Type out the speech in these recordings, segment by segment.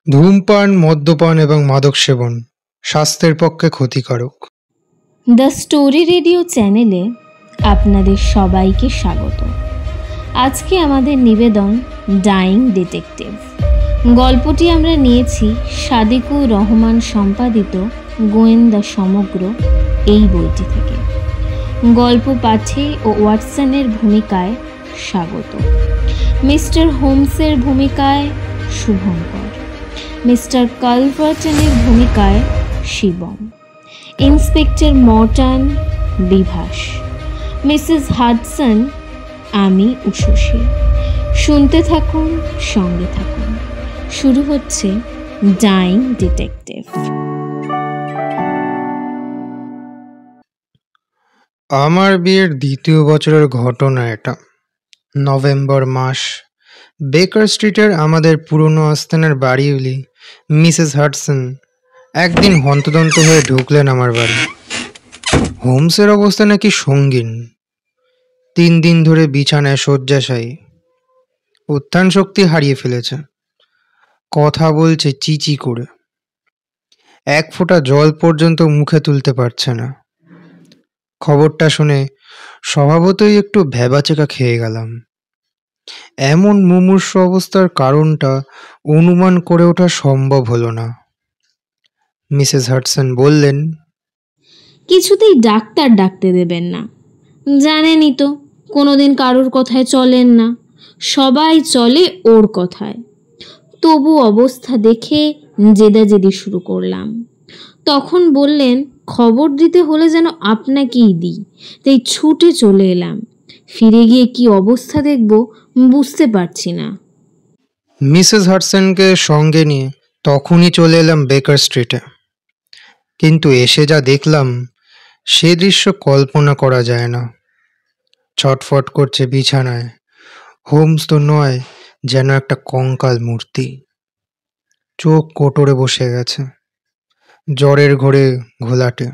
ধূমপান, মদ্যপান এবং মাদক সেবন স্বাস্থ্যের পক্ষে ক্ষতিকারক। দ্য স্টোরি রেডিও চ্যানেলে আপনাদের সবাইকে স্বাগত। আজকে আমাদের নিবেদন ডাইং ডিটেকটিভ। গল্পটি আমরা নিয়েছি সাদিকুর রহমান সম্পাদিত গোয়েন্দা সমগ্র এই বইটি থেকে। গল্প পাঠে ও ওয়াটসনের ভূমিকায় স্বাগত। মিস্টার হোমসের ভূমিকায় শুভঙ্কর, মিস্টার কালভার্টনের ভূমিকায় Shivam, inspector মর্টন Bibhas, Mrs Hudson আমি উষসী। শুনতে থাকুন, সঙ্গে থাকুন। শুরু হচ্ছে ডাইং ডিটেকটিভ। আমার বিয়ের দ্বিতীয় বছরের ঘটনা এটা। নভেম্বর মাস। বেকার স্ট্রিটের আমাদের পুরনো আস্তানার বাড়িওয়ালি মিসেস হাডসন একদিন হন্তদন্ত হয়ে ঢুকলেন আমার বাড়ি। হোমসের অবস্থা নাকি সঙ্গীন। 3 দিন ধরে বিছানায় শয্যাশায়ী। উত্থান শক্তি হারিয়ে ফেলেছে। কথা বলছে চিচি করে। 1 ফোঁটা জল পর্যন্ত মুখে তুলতে পারছে না। খবরটা শুনে স্বভাবতই একটু ভ্যাবাচেকা খেয়ে গেলাম। এমন মুমূর্ষু অবস্থার কারণটা অনুমান করে ওঠা সম্ভব হলো না। মিসেস হাডসন বললেন, কিছুতেই ডাক্তার ডাকতে দেবেন না। জানেনই তো কোনোদিন কারোর কথায় চলেন না, সবাই চলে ওর কথায়। তবু অবস্থা দেখে জেদাজেদি শুরু করলাম। তখন বললেন খবর দিতে হলে যেন আপনাকেই দিই, তাই ছুটে চলে এলাম। ফিরে গিয়ে কি অবস্থা দেখব বুঝতে পারছি না। মিসেস হাডসনকে সঙ্গে নিয়ে তখনই চলে এলাম বেকার স্ট্রিটে। কিন্তু এসে যা দেখলাম সে দৃশ্য কল্পনা করা যায় না। ছটফট করছে বিছানায়। হোমস তো নয়, যেন একটা কঙ্কাল মূর্তি। চোখ কোটরে বসে গেছে, জ্বরের ঘোরে ঘোলাটে।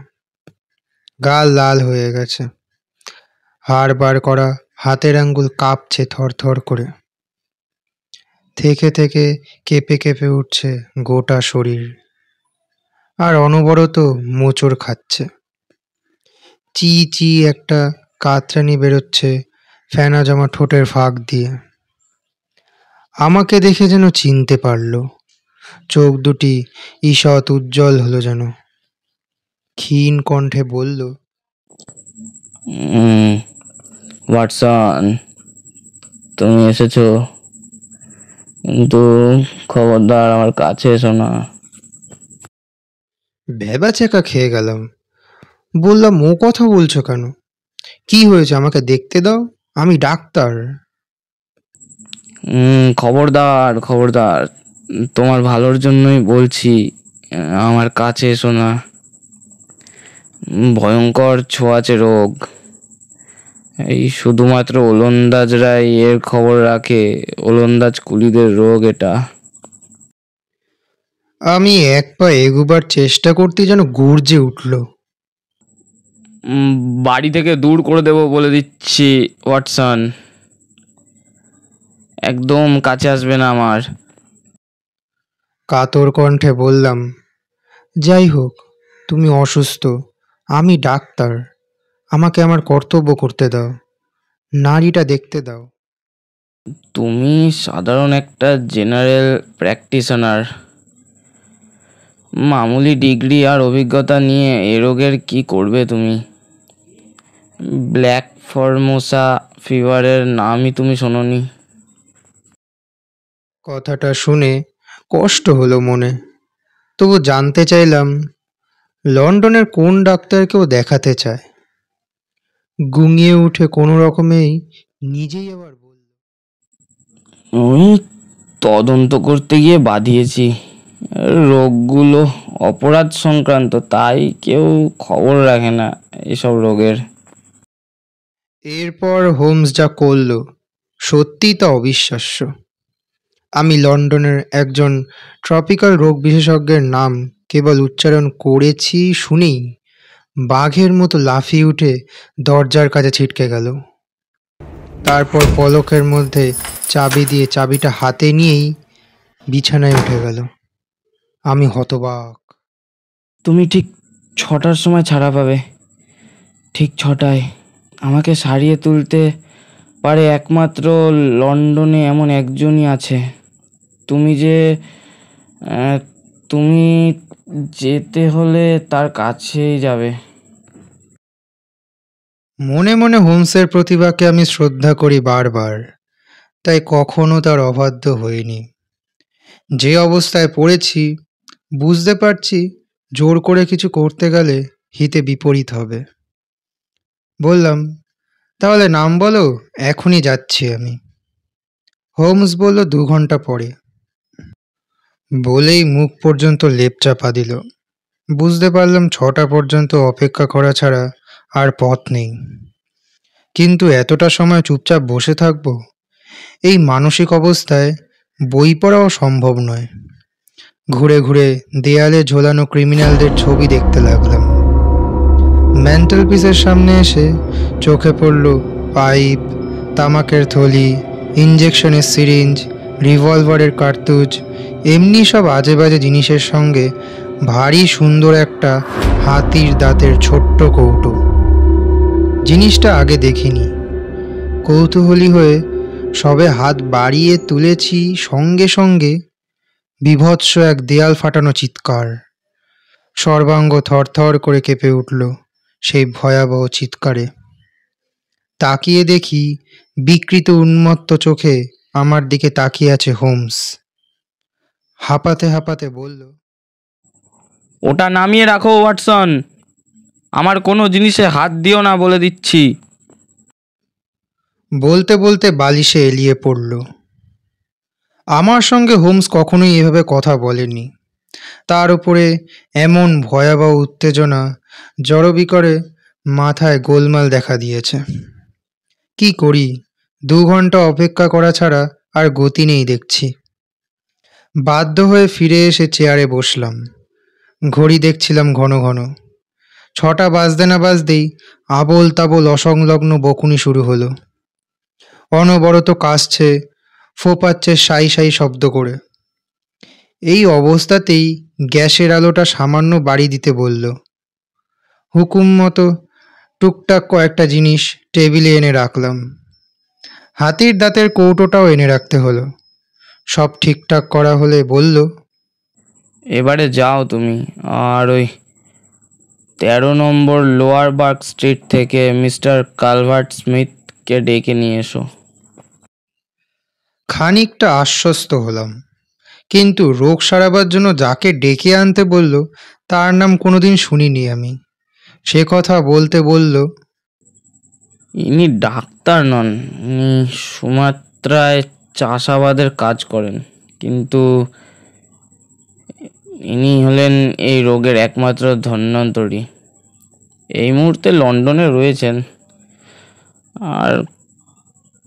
গাল লাল হয়ে গেছে। হাড় বার করা হাতের আঙ্গুল কাঁপছে থরথর করে। থেকে থেকে কেঁপে কেঁপে উঠছে গোটা শরীর। আর অনবরত মোচড় খাচ্ছে। চি চি একটা কাতরানি বেরোচ্ছে ফেনা জমা ঠোঁটের ফাঁক দিয়ে। আমাকে দেখে যেন চিনতে পারল। চোখ দুটি ঈষৎ উজ্জ্বল হলো যেন। ক্ষীণ কণ্ঠে বলল, ওয়াটসন, তুমি এসেছো, কিন্তু খবরদার আমার কাছে এসো না। ভ্যাবাচ্যাকা খেয়ে গেলাম। বললাম, ও কথা বলছো কেন? কি হয়েছে আমাকে দেখতে দাও, আমি ডাক্তার। খবরদার খবরদার, তোমার ভালোর জন্যই বলছি, আমার কাছে এসো না। ভয়ঙ্কর ছোঁয়াচে রোগ। এই শুধুমাত্র ওলন্দাজরাই এর খবর রাখে। ওলন্দাজ কুলিদের রোগ এটা। আমি 1 পা এগুবার চেষ্টা করতে যেন গর্জে উঠল। বাড়ি থেকে দূর করে দেবো বলে দিচ্ছি ওয়াটসন, একদম কাছে আসবে না আমার। কাতর কণ্ঠে বললাম, যাই হোক, তুমি অসুস্থ, আমি ডাক্তার, আমাকে আমার কর্তব্য করতে দাও, নারীটা দেখতে দাও। তুমি সাধারণ একটা জেনারেল প্র্যাকটিশনার। মামুলি ডিগ্রি আর অভিজ্ঞতা নিয়ে এ রোগের কি করবে তুমি? ব্ল্যাক ফরমোসা ফিভারের নামই তুমি শোনোনি? কথাটা শুনে কষ্ট হলো মনে। তবু জানতে চাইলাম লন্ডনের কোন ডাক্তারকেও দেখাতে চায়। গুঙিয়ে উঠে কোনো রকমেই নিজেই আবার বলল, আমি তদন্ত করতে গিয়ে বাদিয়েছি। রোগগুলো অপরাধ সংক্রান্ত, তাই কেউ খবর রাখে না এসব রোগের। এরপর হোমস যা করল সত্যিই তা অবিশ্বাস্য। আমি লন্ডনের একজন ট্রপিক্যাল রোগ বিশেষজ্ঞের নাম কেবল উচ্চারণ করেছি শুনেই বাঘের মতো লাফিয়ে উঠে দরজার কাছে ছিটকে গেল। তারপর পলকের মধ্যে চাবি দিয়ে চাবিটা হাতে নিয়েই বিছানায় উঠে গেল। আমি হতবাক। তুমি ঠিক 6টার সময় ছাড়া পাবে। ঠিক 6টায়। আমাকে সারিয়ে তুলতে পারে একমাত্র লন্ডনে এমন একজনই আছে। তুমি যে তুমি যেতে হলে তার কাছেই যাবে। মনে মনে হোমসের প্রতিভাকে আমি শ্রদ্ধা করি বারবার, তাই কখনো তার অবাধ্য হইনি। যে অবস্থায় পড়েছি বুঝতে পারছি জোর করে কিছু করতে গেলে হিতে বিপরীত হবে। বললাম, তাহলে নাম বলো, এখনই যাচ্ছি আমি। হোমস বলল 2 ঘন্টা পরে। বলেই মুখ পর্যন্ত লেপ চাপা দিল। বুঝতে পারলাম 6টা পর্যন্ত অপেক্ষা করা ছাড়া আর পথ নেই। কিন্তু এতটা সময় চুপচাপ বসে থাকবো, এই মানসিক অবস্থায় বই পড়াও সম্ভব নয়। ঘুরে ঘুরে দেয়ালে ঝোলানো ক্রিমিনালদের ছবি দেখতে লাগলাম। ম্যান্টেল পিসের সামনে এসে চোখে পড়ল পাইপ, তামাকের থলি, ইঞ্জেকশনের সিরিঞ্জ, রিভলভারের কার্তুজ, এমনি সব আজে বাজে জিনিসের সঙ্গে ভারী সুন্দর একটা হাতির দাঁতের ছোট্ট কৌটো। জিনিসটা আগে দেখিনি। কৌতূহলী হয়ে সবে হাত বাড়িয়ে তুলেছি, সঙ্গে সঙ্গে বীভৎস এক দেয়াল ফাটানো চিৎকার। সর্বাঙ্গ থরথর করে কেঁপে উঠল সেই ভয়াবহ চিৎকারে। তাকিয়ে দেখি বিকৃত উন্মত্ত চোখে আমার দিকে তাকিয়ে আছে হোমস। হাঁপাতে হাঁপাতে বলল, ওটা নামিয়ে রাখো ওয়াটসন। আমার কোনো জিনিসে হাত দিও না বলে দিচ্ছি। বলতে বলতে বালিশে এলিয়ে পড়ল। আমার সঙ্গে হোমস কখনোই এভাবে কথা বলেনি। তার উপরে এমন ভয়াবহ উত্তেজনা, জড়বিকরে মাথায় গোলমাল দেখা দিয়েছে। কি করি, 2 ঘন্টা অপেক্ষা করা ছাড়া আর গতি নেই দেখছি। বাধ্য হয়ে ফিরে এসে চেয়ারে বসলাম। ঘড়ি দেখছিলাম ঘন ঘন। 6টা বাজতে না বাজতেই আবোল তাবোল অসংলগ্ন বকুনি শুরু হলো। অনবরত কাশছে, ফোপাচ্ছে সাই সাই শব্দ করে। এই অবস্থাতেই গ্যাসের আলোটা সামান্য বাড়ি দিতে বলল। হুকুম মতো টুকটাক কয়েকটা জিনিস টেবিলে এনে রাখলাম। হাতির দাঁতের কৌটোটাও এনে রাখতে হলো। সব ঠিকঠাক করা হলে বলল, এবারে যাও তুমি, আর ওই 13 নম্বর লোয়ার বার্গ স্ট্রিট থেকে মিস্টার কালভার্ট স্মিথকে ডেকে নিয়ে এসো। খানিকটা আশ্বস্ত হলাম, কিন্তু রোগ সারাবার জন্য যাকে ডেকে আনতে বলল তার নাম কোনোদিন শুনিনি আমি। সে কথা বলতে বলল, ইনি ডাক্তার নন, ইনি সুমাত্রায় চাষাবাদের কাজ করেন, কিন্তু ইনি হলেন এই রোগের একমাত্র ধন্বন্তরী। এই মুহূর্তে লন্ডনে রয়েছেন, আর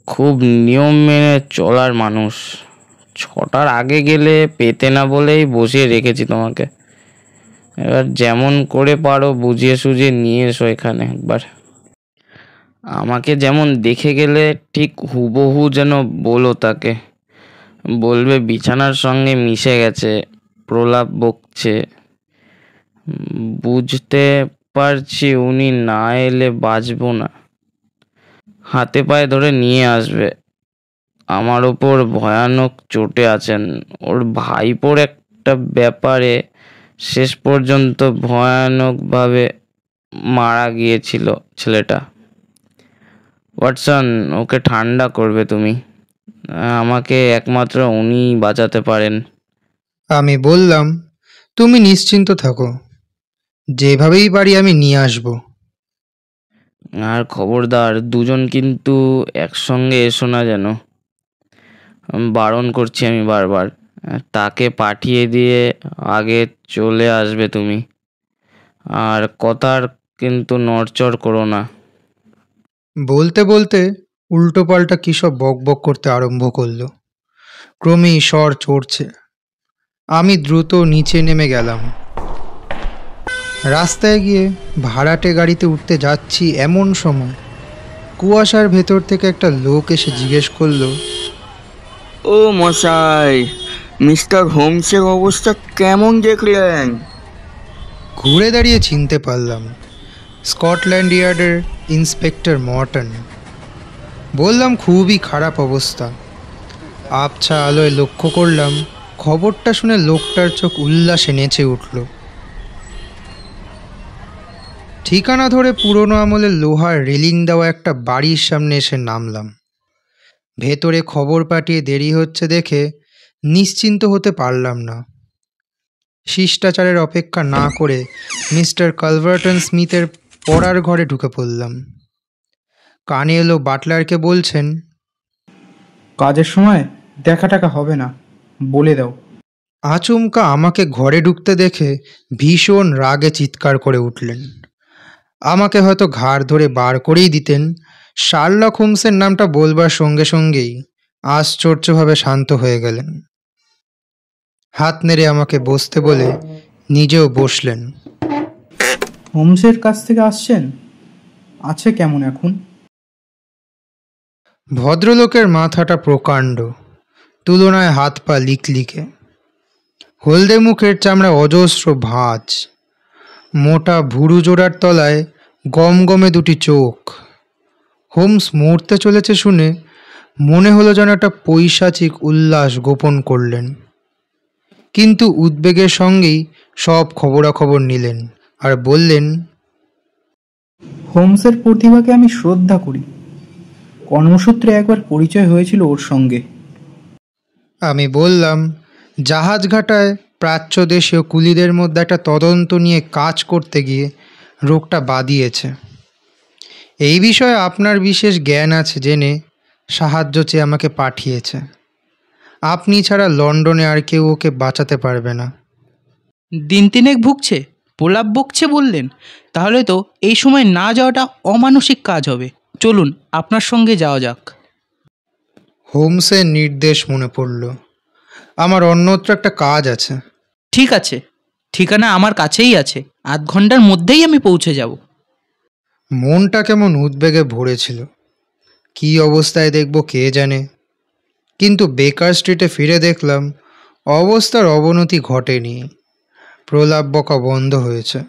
খুব নিয়ম মেনে চলার মানুষ। 6টার আগে গেলে পেতে না বলেই বসিয়ে রেখেছি তোমাকে। এবার যেমন করে পারো বুঝিয়ে সুঝিয়ে নিয়ে এসো এখানে একবার। আমাকে যেমন দেখে গেলে ঠিক হুবহু যেন বলো তাকে। বলবে বিছানার সঙ্গে মিশে গেছে, প্রলাপ বকছে। বুঝতে পারছি উনি না এলে বাঁচবো না। হাতে পায়ে ধরে নিয়ে আসবে। আমার ওপর ভয়ানক চোটে আছেন। ওর ভাইপোর একটা ব্যাপারে শেষ পর্যন্ত ভয়ানকভাবে মারা গিয়েছিল ছেলেটা। ওয়াটসন, ওকে ঠান্ডা করবে তুমি। আমাকে একমাত্র উনিই বাঁচাতে পারেন। আমি বললাম, তুমি নিশ্চিন্ত থাকো, যেভাবেই পারি আমি নিয়ে আসব। আর খবরদার, দুজন কিন্তু একসঙ্গে এসো না যেন। বারণ করছি আমি বারবার। তাকে পাঠিয়ে দিয়ে আগে চলে আসবে তুমি। আর কথার কিন্তু নড়চড় করো না। বলতে বলতে উল্টো পাল্টা কী সব বক বক করতে আরম্ভ করলো। ক্রমেই স্বর চড়ছে। আমি দ্রুত নিচে নেমে গেলাম। রাস্তায় গিয়ে ভাড়াটে গাড়িতে উঠতে যাচ্ছি এমন সময় কুয়াশার ভেতর থেকে একটা লোক এসে জিজ্ঞেস করলো, ও মশাই, মিস্টার হোমসের অবস্থা কেমন দেখলেন? ঘুরে দাঁড়িয়ে চিনতে পারলাম স্কটল্যান্ড ইয়ার্ডের ইন্সপেক্টর মর্টন। বললাম, খুবই খারাপ অবস্থা। আবছা আলোয় লক্ষ্য করলাম খবরটা শুনে লোকটার চোখ উল্লাসে নেচে উঠল। ঠিকানা ধরে পুরনো আমলের লোহার রেলিং দেওয়া একটা বাড়ির সামনে এসে নামলাম। ভেতরে খবর পাঠিয়ে দেরি হচ্ছে দেখে নিশ্চিন্ত হতে পারলাম না। শিষ্টাচারের অপেক্ষা না করে মিস্টার কালভার্টন স্মিথের পড়ার ঘরে ঢুকে পড়লাম। কানে এলো বাটলারকে বলছেন, কাজের সময় দেখা টাকা হবে না, বলে দাও। আচমকা আমাকে ঘরে ঢুকতে দেখে ভীষণ রাগে চিৎকার করে উঠলেন। আমাকে হয়তো ঘাড় ধরে বার করেই দিতেন। শার্লক হোমসের নামটা বলবার সঙ্গে সঙ্গেই আশ্চর্যভাবে শান্ত হয়ে গেলেন। হাত নেড়ে আমাকে বসতে বলে নিজেও বসলেন। হোমসের কাছ থেকে আসছেন? আছে কেমন এখন? ভদ্রলোকের মাথাটা প্রকাণ্ড, তুলনায় হাত পা লিকলিকে। হলদে মুখের চামড়া অজস্র ভাঁজ, মোটা ভুরু জোড়ার তলায় গমগমে দুটি চোখ। হোমস মরতে চলেছে শুনে মনে হলো যেন একটা পৈশাচিক উল্লাস গোপন করলেন। কিন্তু উদ্বেগের সঙ্গেই সব খবরাখবর নিলেন আর বললেন, হোমসের প্রতিভাকে আমি শ্রদ্ধা করি। কর্মসূত্রে একবার পরিচয় হয়েছিল ওর সঙ্গে। আমি বললাম, জাহাজঘাটায় প্রাচ্যদেশীয় কুলিদের মধ্যে একটা তদন্ত নিয়ে কাজ করতে গিয়ে রোগটা বাদিয়েছে। এই বিষয়ে আপনার বিশেষ জ্ঞান আছে জেনে সাহায্য চেয়ে আমাকে পাঠিয়েছে। আপনি ছাড়া লন্ডনে আর কেউ ওকে বাঁচাতে পারবে না। দিন তিনেক ভুগছে, প্রলাপ বকছে বললেন? তাহলে তো এই সময় না যাওয়াটা অমানসিক কাজ হবে। চলুন আপনার সঙ্গে যাওয়া যাক। হোমসের নির্দেশ মনে পড়ল। আমার অন্যত্র একটা কাজ আছে। ঠিক আছে, ঠিকানা আমার কাছেই আছে, আধ ঘন্টার মধ্যেই আমি পৌঁছে যাব। মনটা কেমন উদ্বেগে ভরেছিল। কী অবস্থায় দেখব কে জানে। কিন্তু বেকার স্ট্রিটে ফিরে দেখলাম অবস্থার অবনতি ঘটেনি, প্রলাপ বকা বন্ধ হয়েছে।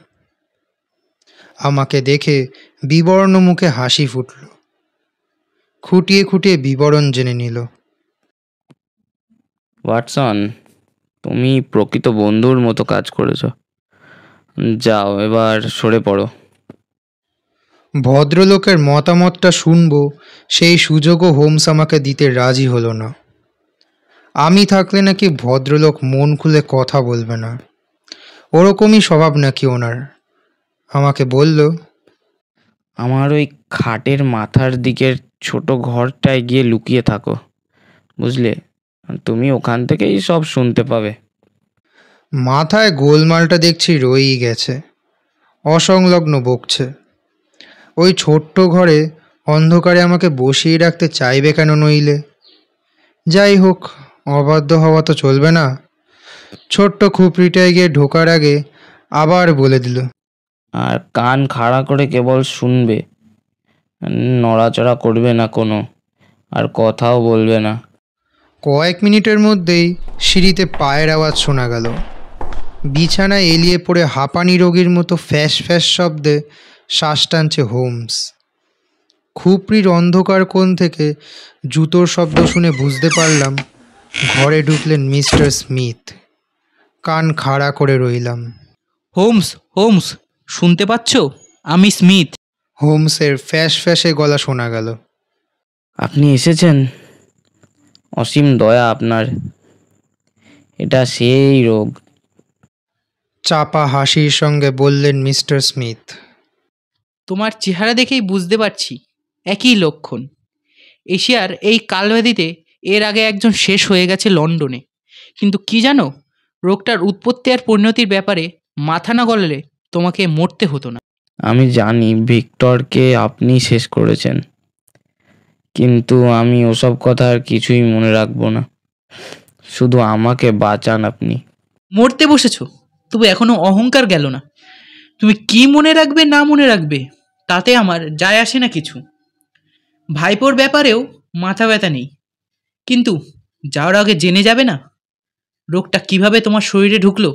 আমাকে দেখে বিবর্ণ মুখে হাসি ফুটল। খুঁটিয়ে খুঁটিয়ে বিবরণ জেনে নিল। ওয়াটসন, তুমি প্রকৃত বন্ধুর মতো কাজ করেছো। যাও, এবার সরে পড়ো। ভদ্রলোকের মতামতটা শুনব সেই সুযোগও হোমস আমাকে দিতে রাজি হলো না। আমি থাকলে নাকি ভদ্রলোক মন খুলে কথা বলবে না, ওরকমই স্বভাব নাকি ওনার। আমাকে বলল, আমার ওই খাটের মাথার দিকের ছোট ঘরটায় গিয়ে লুকিয়ে থাকো, বুঝলে? তুমি ওখান থেকেই সব শুনতে পাবে। মাথায় গোলমালটা দেখছি রয়েই গেছে, অসংলগ্ন বকছে। ওই ছোট্ট ঘরে অন্ধকারে আমাকে বসিয়ে রাখতে চাইবে কেন নইলে? যাই হোক, অবাধ্য হওয়া তো চলবে না। ছোট্ট খুপড়িটায় গিয়ে ঢোকার আগে আবার বলে দিল, আর কান খাড়া করে কেবল শুনবে, নড়াচড়া করবে না কোনো, আর কথাও বলবে না। কয়েক মিনিটের মধ্যেই সিঁড়িতে পায়ের আওয়াজ শোনা গেল। বিছানায় এলিয়ে পড়ে হাঁপানি রোগীর মতো ফ্যাস ফ্যাস শব্দে শ্বাস টানছে হোমস। খুপড়ির অন্ধকার কোণ থেকে জুতোর শব্দ শুনে বুঝতে পারলাম ঘরে ঢুকলেন মিস্টার স্মিথ। কান খাড়া করে রইলাম। হোমস, হোমস, শুনতে পাচ্ছ? আমি স্মিথ। হোমসের ফ্যাস ফ্যাসে গলা শোনা গেল। আপনি এসেছেন? অসীম দয়া আপনার। এটা সেই রোগ। চাপা হাসির সঙ্গে বললেন মিস্টার স্মিথ। তোমার চেহারা দেখেই বুঝতে পারছি একই লক্ষণ। এশিয়ার এই কালব্যাধিতে এর আগে একজন শেষ হয়ে গেছে লন্ডনে। কিন্তু কি জানো, রোগটার উৎপত্তি আর পরিণতির ব্যাপারে মাথা না গলালে তোমাকে মরতে হতো না। আমি জানি ভিক্টরকে আপনি শেষ করেছেন, কিন্তু আমি ওসব কথা আর কিছুই মনে রাখবো না। শুধু আমাকে বাঁচান আপনি। মরতে বসেছো, তবু এখনো অহংকার গেল না। তুমি কি মনে রাখবে না মনে রাখবে তাতে আমার যায় আসে না কিছু। ভাইপোর ব্যাপারেও মাথা ব্যথা নেই, কিন্তু যাওয়ার আগে জেনে যাবে না? রোগটা কিভাবে তোমার শরীরে ঢুকলো?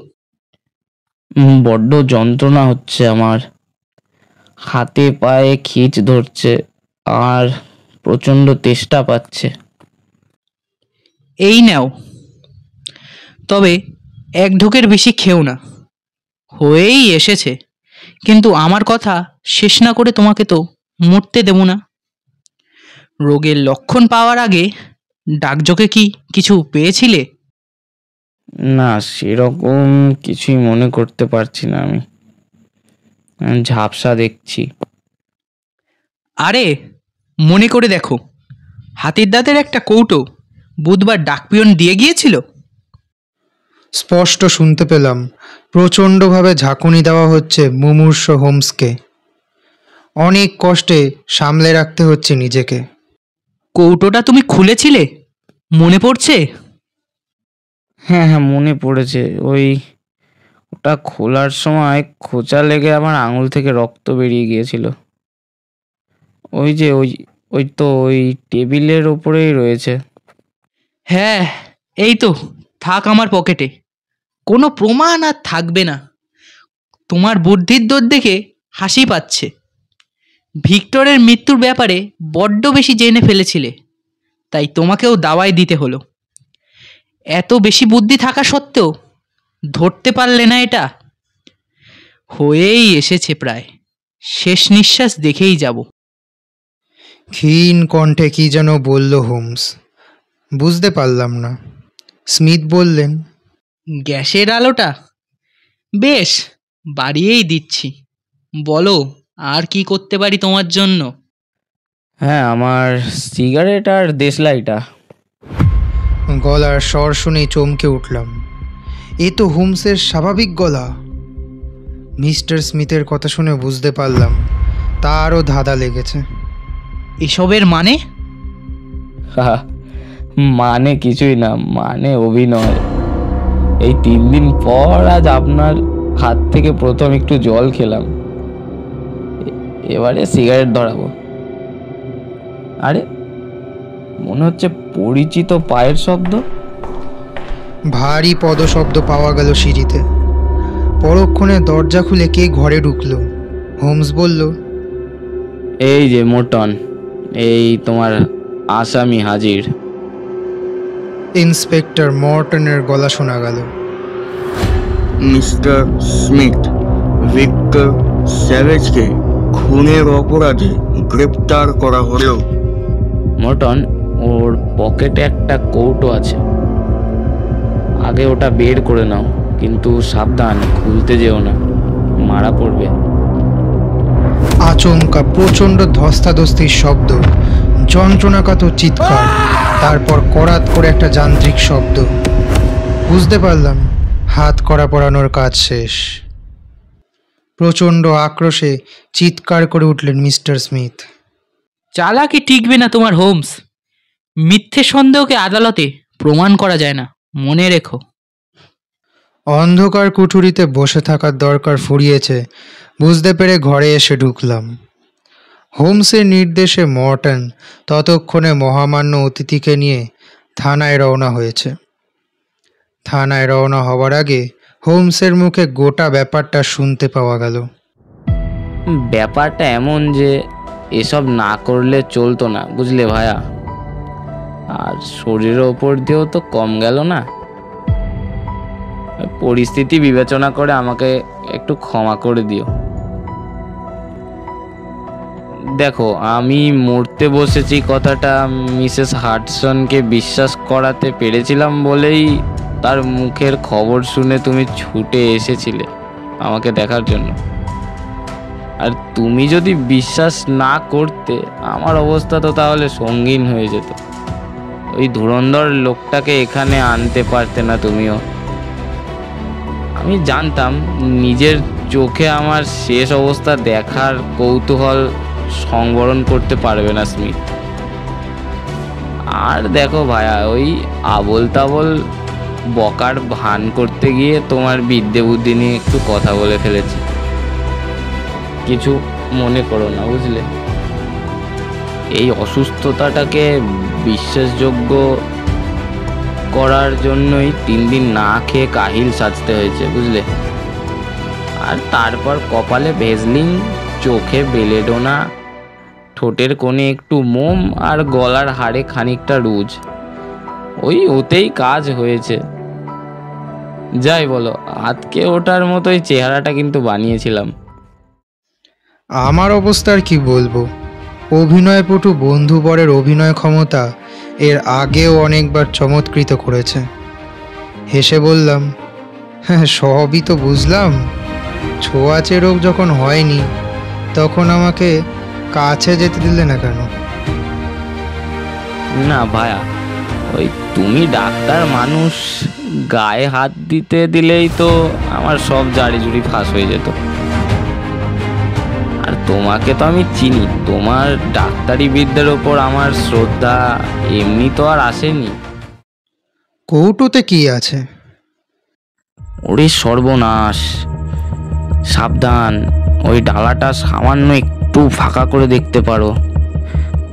বড্ড যন্ত্রণা হচ্ছে আমার, হাতে পায়ে খিঁচ ধরছে আর প্রচণ্ড তেষ্টা পাচ্ছে। এই নাও, তবে এক ঢোকের বেশি খেও না, হয়েই এসেছে। কিন্তু আমার কথা শেষ না করে তোমাকে তো মরতে দেব না। রোগের লক্ষণ পাওয়ার আগে ডাকযোগে কি কিছু পেয়েছিলে? না, সেরকম কিছুই মনে করতে পারছি না। আমি ঝাপসা দেখছি। আরে মনে করে দেখো, হাতির দাঁতের একটা কৌটো বুধবার ডাকপিয়ন দিয়ে গিয়েছিল। স্পষ্ট শুনতে পেলাম প্রচণ্ডভাবে ঝাঁকুনি দেওয়া হচ্ছে মুমূর্ষ হোমসকে। অনেক কষ্টে সামলে রাখতে হচ্ছে নিজেকে। কৌটোটা তুমি খুলেছিলে, মনে পড়ছে? হ্যাঁ হ্যাঁ, মনে পড়েছে। ওটা খোলার সময় খোঁচা লেগে আমার আঙুল থেকে রক্ত বেরিয়ে গিয়েছিল। ওই যে ওই টেবিলের ওপরেই রয়েছে। হ্যাঁ, এই তো থাক আমার পকেটে। কোনো প্রমাণ আর থাকবে না। তোমার বুদ্ধির দোষ দেখে হাসি পাচ্ছে। ভিক্টরের মৃত্যুর ব্যাপারে বড্ড বেশি জেনে ফেলেছিলে, তাই তোমাকেও দাওয়াই দিতে হলো। এত বেশি বুদ্ধি থাকা সত্ত্বেও ধরতে পারলে না এটা? হয়েই এসেছে প্রায়, শেষ নিঃশ্বাস দেখেই যাব। ক্ষীণ কণ্ঠে কি যেন বলল হোমস, বুঝতে পারলাম না। স্মিথ বললেন, গ্যাসের আলোটা বেশ বাড়িয়েই দিচ্ছি। বলো, আর কি করতে পারি তোমার জন্য? হ্যাঁ, আমার সিগারেট আর দেশলাইটা। গলার স্বর শুনেই চমকে উঠলাম। এ তো হোমসের স্বাভাবিক গলা। মিস্টার স্মিথের কথা শুনে বুঝতে পারলাম তারও ধাঁধা লেগেছে। এসবের মানে? মানে কিছুই না, মানে অভিনয়। এই 3 দিন পর আজ আপনার হাত থেকে প্রথম একটু জল খেলাম। এবারে সিগারেট ধরাবো। আরে, মনে হচ্ছে পরিচিত পায়ের শব্দ। ভারী পদশব্দ পাওয়া গেল সিঁড়িতে। পরক্ষণে দরজা খুলে কে ঘরে ঢুকলো। হোমস বলল, এই যে মোটন, এই তোমার আসামি হাজির। ইন্সপেক্টর মর্টনের গলা শোনা গেল। মিস্টার স্মিথ, ভিক্টর স্যাভেজকে খুনের অপরাধে গ্রেপ্তার করা হলো। মোটন, ওর পকেটে একটা কৌটো আছে, আগে ওটা বের করে নাও, কিন্তু সাবধান, খুলতে যেও না, মারা পড়বে। আচমকা প্রচণ্ড ধস্তাধস্তির শব্দ, যন্ত্রণাকাতর চিৎকার, তারপর করাত করে একটা যান্ত্রিক শব্দ। বুঝতে পারলাম হাত কড়া পরানোর কাজ শেষ। প্রচণ্ড আক্রোশে চিৎকার করে উঠলেন মিস্টার স্মিথ। চালাকি টিকবে না তোমার হোমস। মিথ্যে সন্দেহকে আদালতে প্রমাণ করা যায় না, মনে রেখো। অন্ধকার কুঠুরিতে বসে থাকার দরকার ফুরিয়েছে বুঝতে পেরে ঘরে এসে ঢুকলাম। হোমসের নির্দেশে মর্টন ততক্ষণে মহামান্য অতিথিকে নিয়ে থানায় রওনা হয়েছে। থানায় রওনা হওয়ার আগে হোমসের মুখে গোটা ব্যাপারটা শুনতে পাওয়া গেল। ব্যাপারটা এমন যে এসব না করলে চলতো না, বুঝলে ভায়া। আর শরীরের ওপর দিয়েও তো কম গেল না। পরিস্থিতি বিবেচনা করে আমাকে একটু ক্ষমা করে দিও। দেখো, আমি মরতে বসেছি কথাটা মিসেস হাডসনকে বিশ্বাস করাতে পেরেছিলাম বলেই তার মুখের খবর শুনে তুমি ছুটে এসেছিলে আমাকে দেখার জন্য। আর তুমি যদি বিশ্বাস না করতে, আমার অবস্থা তো তাহলে সঙ্গীন হয়ে যেত। ওই ধুরন্ধর লোকটাকে এখানে আনতে পারতে না তুমিও। আমি জানতাম নিজের চোখে আমার শেষ অবস্থা দেখার কৌতূহল সংবরণ করতে পারবে না স্মিথ। আর দেখো ভায়া, ওই আবোল তাবোল বকার ভান করতে গিয়ে তোমার বিদ্যে বুদ্ধি নিয়ে একটু কথা বলে ফেলেছি। কিছু মনে করো না, বুঝলে। এই অসুস্থতাটাকে বিশ্বাসযোগ্য করার জন্যই 3 দিন না খেয়ে কাহিল সাজতে হয়েছে, বুঝলে? আর তারপর কপালে ভেজলিন, চোখে বেলেডোনা, ঠোঁটের কোণে একটু মোম আর গলার হাড়ে খানিকটা রুজ। ওতেই কাজ হয়েছে। যাই বলো, আজকে ওটার মতোই চেহারাটা কিন্তু বানিয়েছিলাম। আমার অবস্থার কি বলবো, অভিনয়পটু বন্ধুবরের অভিনয় ক্ষমতা এর আগেও অনেকবার চমৎকৃত করেছে। হেসে বললাম, হ্যাঁ সবই তো বুঝলাম, ছোঁয়াচে রোগ যখন হয়নি তখন আমাকে কাছে যেতে দিলে না কেন? না ভায়া, তুমি ডাক্তার মানুষ, গায়ে হাত দিতে দিলেই তো আমার সব জাড়ি জুড়ি ফাঁস হয়ে যেত। আর তোমাকে তো আমি চিনি, তোমার ডাক্তারি বিদ্যার ওপর আমার শ্রদ্ধা এমনি তো আর আসেনি। কৌটোতে কি আছে? ওরে সর্বনাশ, সাবধান, ওই ডালাটা সামান্য একটু ফাঁকা করে দেখতে পারো,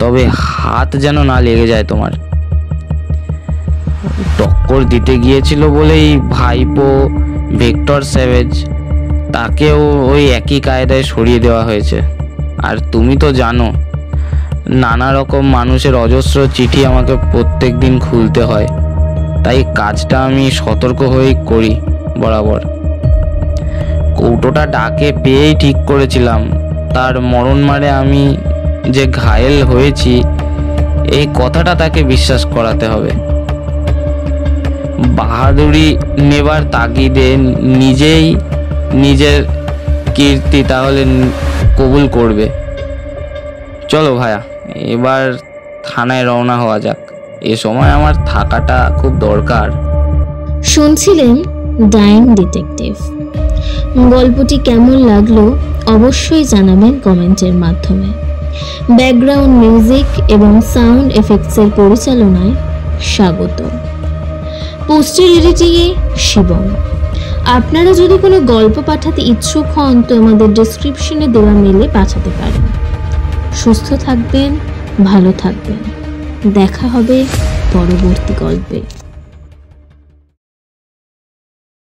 তবে হাত যেন না লেগে যায় তোমার। টক্কর দিতে গিয়েছিল বলেই ভাইপো ভিক্টর স্যাভেজ, তাকেও ওই একই কায়দায় সরিয়ে দেওয়া হয়েছে। আর তুমি তো জানো, নানা রকম মানুষের অজস্র চিঠি আমাকে প্রত্যেক দিন খুলতে হয়, তাই কাজটা আমি সতর্ক হয়েই করি বরাবর। কৌটোটা ডাকে পেয়েই ঠিক করেছিলাম তার মরণ মারে আমি যে ঘায়েল হয়েছি এই কথাটা তাকে বিশ্বাস করাতে হবে। বাহাদুরি নেবার তাগিদে নিজেই নিজের কীর্তি তাহলে কবুল করবে। চলো ভায়া, এবার থানায় রওনা হওয়া যাক, এ সময় আমার থাকাটা খুব দরকার। শুনছিলেন ডাইং ডিটেকটিভ। গল্পটি কেমন লাগলো অবশ্যই জানাবেন কমেন্টের মাধ্যমে। ব্যাকগ্রাউন্ড মিউজিক এবং সাউন্ড এফেক্টসের পরিচালনায় স্বাগত। পোস্টার এডিটিংয়ে শিবম। আপনারা যদি কোনো গল্প পাঠাতে ইচ্ছুক হন তো আমাদের ডেসক্রিপশনে দেওয়া মেলে পাঠাতে পারেন। সুস্থ থাকবেন, ভালো থাকবেন, দেখা হবে পরবর্তী গল্পে।